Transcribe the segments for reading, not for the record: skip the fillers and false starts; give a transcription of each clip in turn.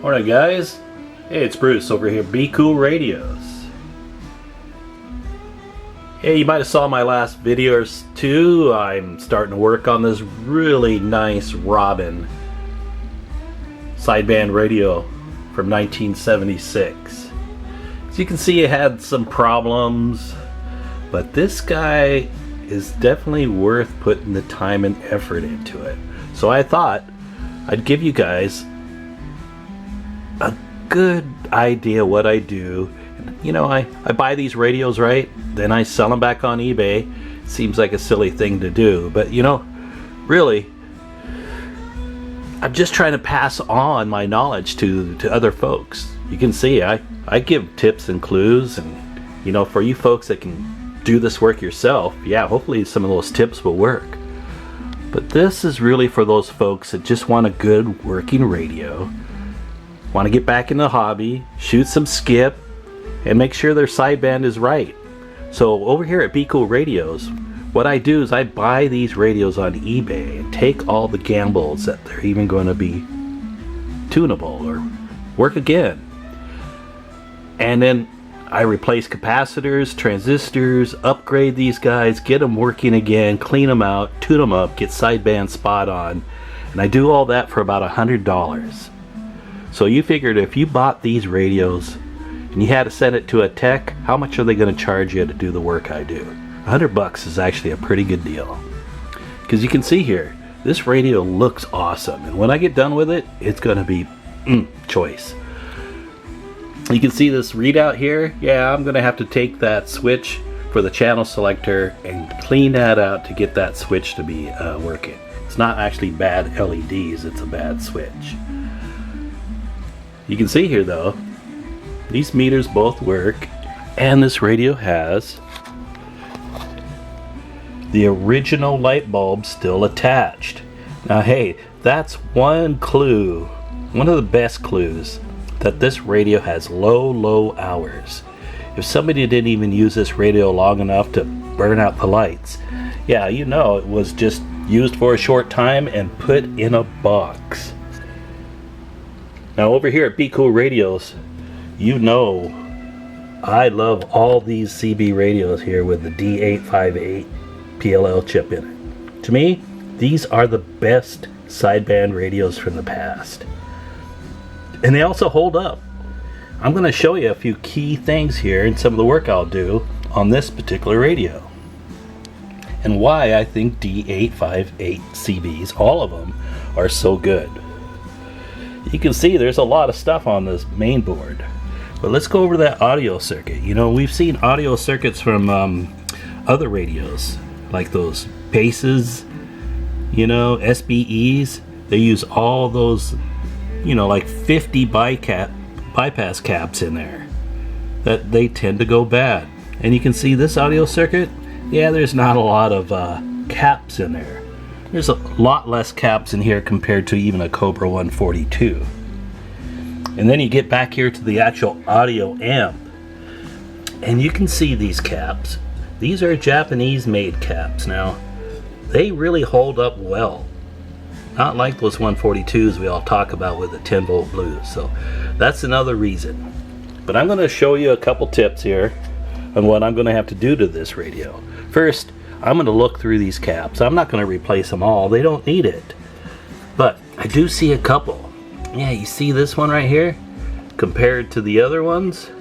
Alright guys, hey, it's Bruce over here, BCool Radios. Hey, you might have saw my last video or two. I'm starting to work on this really nice Robin sideband radio from 1976. As you can see, it had some problems, but this guy is definitely worth putting the time and effort into it. So I thought I'd give you guys a good idea what I do. You know, I buy these radios, right? Then I sell them back on eBay. Seems like a silly thing to do, but you know, really, I'm just trying to pass on my knowledge to other folks. You can see I give tips and clues, and you know, for you folks that can do this work yourself, yeah, hopefully some of those tips will work. But this is really for those folks that just want a good working radio, want to get back in the hobby, shoot some skip, and make sure their sideband is right. So over here at BCool Radios, what I do is I buy these radios on eBay and take all the gambles that they're even going to be tunable or work again. And then I replace capacitors, transistors, upgrade these guys, get them working again, clean them out, tune them up, get sideband spot on. And I do all that for about $100. So you figured if you bought these radios and you had to send it to a tech, how much are they going to charge you to do the work I do? $100 is actually a pretty good deal. Because you can see here, this radio looks awesome, and when I get done with it, it's going to be choice. You can see this readout here. Yeah, I'm going to have to take that switch for the channel selector and clean that out to get that switch to be working. It's not actually bad LEDs, it's a bad switch. You can see here though, these meters both work, and this radio has the original light bulb still attached. Now hey, that's one clue, one of the best clues, that this radio has low hours. If somebody didn't even use this radio long enough to burn out the lights, yeah, you know it was just used for a short time and put in a box. Now over here at BCool Radios, you know I love all these CB radios here with the D858 PLL chip in it. To me, these are the best sideband radios from the past. And they also hold up. I'm going to show you a few key things here and some of the work I'll do on this particular radio. And why I think D858 CBs, all of them, are so good. You can see there's a lot of stuff on this main board. But let's go over that audio circuit. You know, we've seen audio circuits from other radios, like those Paces, you know, SBEs. They use all those, you know, like 50 bypass caps in there that they tend to go bad. And you can see this audio circuit, yeah, there's not a lot of caps in there. There's a lot less caps in here compared to even a Cobra 142. And then you get back here to the actual audio amp, and you can see these caps. These are Japanese made caps. Now they really hold up well, not like those 142s we all talk about with the 10 volt blues. So that's another reason. But I'm going to show you a couple tips here on what I'm going to have to do to this radio. First, I'm going to look through these caps. I'm not going to replace them all, they don't need it, but I do see a couple. Yeah, you see this one right here compared to the other ones?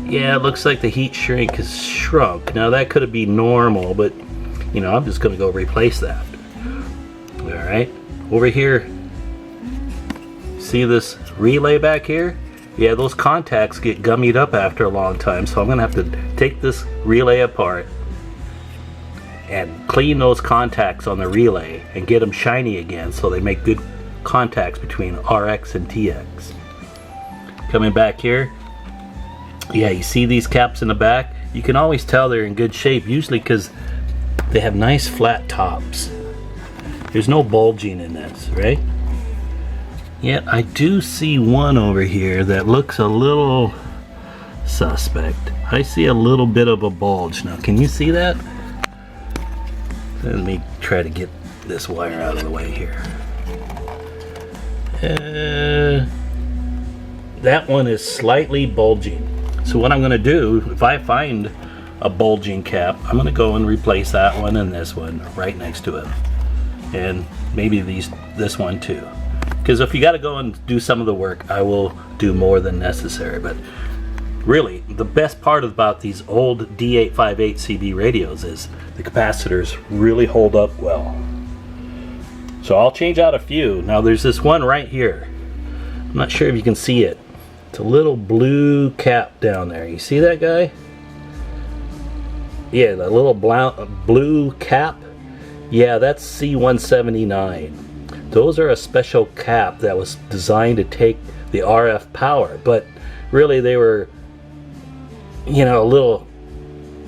Yeah, it looks like the heat shrink has shrunk. Now that could be normal, but you know, I'm just going to go replace that. Alright, over here, see this relay back here? Yeah, those contacts get gummied up after a long time, so I'm going to have to take this relay apart and clean those contacts on the relay and get them shiny again so they make good contacts between RX and TX. Coming back here, yeah, you see these caps in the back? You can always tell they're in good shape, usually because they have nice flat tops. There's no bulging in this, right? Yet I do see one over here that looks a little suspect. I see a little bit of a bulge. Now, can you see that? Let me try to get this wire out of the way here. that one is slightly bulging. So what I'm going to do, if I find a bulging cap, I'm going to go and replace that one and this one right next to it, and maybe this one too. Because if you got to go and do some of the work, I will do more than necessary. But really, the best part about these old D858 CB radios is the capacitors really hold up well. So I'll change out a few. Now there's this one right here. I'm not sure if you can see it. It's a little blue cap down there. You see that guy? Yeah, the little blue cap. Yeah, that's C179. Those are a special cap that was designed to take the RF power, but really they were, you know, a little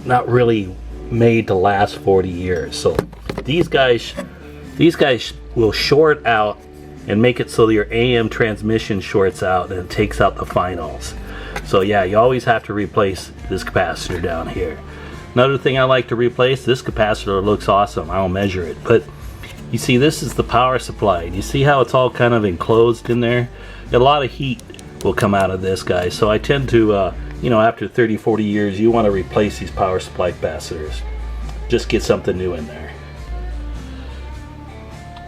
not really made to last 40 years. So these guys will short out and make it so your AM transmission shorts out and it takes out the finals. So yeah, you always have to replace this capacitor down here. Another thing I like to replace, this capacitor looks awesome. I'll measure it, but you see, this is the power supply. You see how it's all kind of enclosed in there? A lot of heat will come out of this, guys. So I tend to, you know, after 30, 40 years, you want to replace these power supply capacitors. Just get something new in there.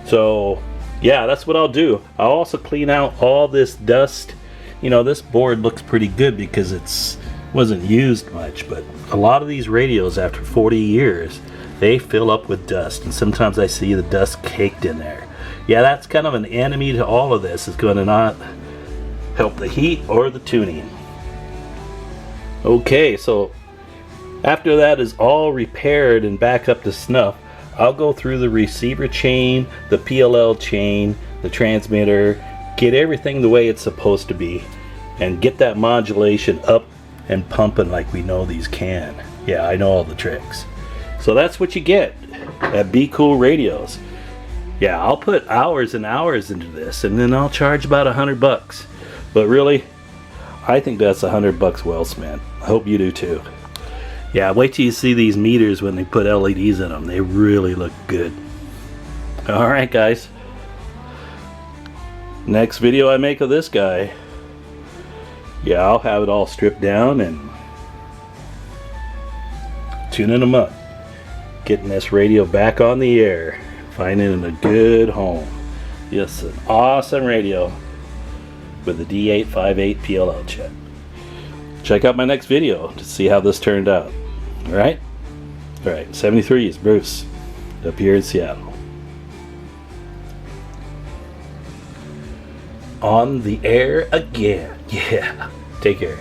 So yeah, that's what I'll do. I'll also clean out all this dust. You know, this board looks pretty good because it's wasn't used much, but a lot of these radios after 40 years, they fill up with dust, and sometimes I see the dust caked in there. Yeah, that's kind of an enemy to all of this. It's going to not help the heat or the tuning. Okay, so after that is all repaired and back up to snuff, I'll go through the receiver chain, the PLL chain, the transmitter, get everything the way it's supposed to be, and get that modulation up and pumping like we know these can. Yeah, I know all the tricks. So that's what you get at BCool Radios. Yeah, I'll put hours and hours into this, and then I'll charge about $100. But really, I think that's $100 well spent. I hope you do too. Yeah, wait till you see these meters when they put LEDs in them. They really look good. Alright guys. Next video I make of this guy, yeah, I'll have it all stripped down and tuning them up. Getting this radio back on the air. Finding it a good home. Yes, an awesome radio with the D858 PLL chip. Check out my next video to see how this turned out. Alright? Alright, 73 is Bruce, up here in Seattle. On the air again. Yeah. Take care.